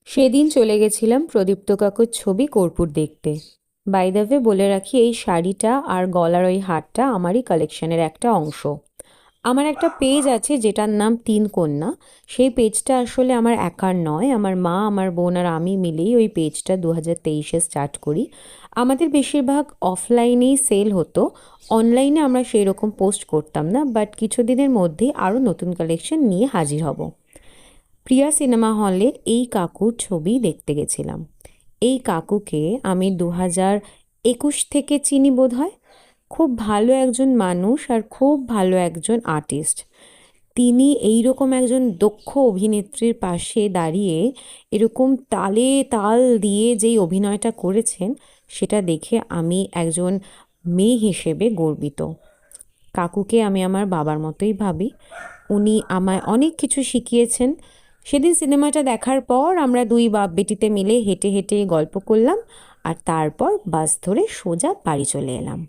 সেদিন চলে গেছিলাম প্রদীপ্ত কাকুর ছবি কর্পূর দেখতে। বাই দ্য ওয়ে বলে রাখি, এই শাড়িটা আর গলার ওই হারটা আমারই কালেকশনের একটা অংশ। আমার একটা পেজ আছে যেটার নাম তিন কন্যা। সেই পেজটা আসলে আমার একার নয়, আমার মা, আমার বোন আর আমি মিলেই ওই পেজটা 2023-এ স্টার্ট করি। আমাদের বেশিরভাগ অফলাইনেই সেল হতো, অনলাইনে আমরা সেই রকম পোস্ট করতাম না, বাট কিছুদিনের মধ্যেই আরও নতুন কালেকশন নিয়ে হাজির হব। প্রিয়া সিনেমা হলে এই কাকুর ছবি দেখতে গেছিলাম। এই কাকুকে আমি 2021 থেকে চিনি বোধহয়। খুব ভালো একজন মানুষ আর খুব ভালো একজন আর্টিস্ট। তিনি এই রকম একজন দক্ষ অভিনেত্রীর পাশে দাঁড়িয়ে এরকম তালে তাল দিয়ে যেই অভিনয়টা করেছেন, সেটা দেখে আমি একজন মেয়ে হিসেবে গর্বিত। কাকুকে আমি আমার বাবার মতোই ভাবি। উনি আমায় অনেক কিছু শিখিয়েছেন। সেদিন সিনেমাটা দেখার পর আমরা দুই বাপ বেটিতে মিলে হেঁটে হেঁটে গল্প করলাম, আর তারপর বাস ধরে সোজা বাড়ি চলে এলাম।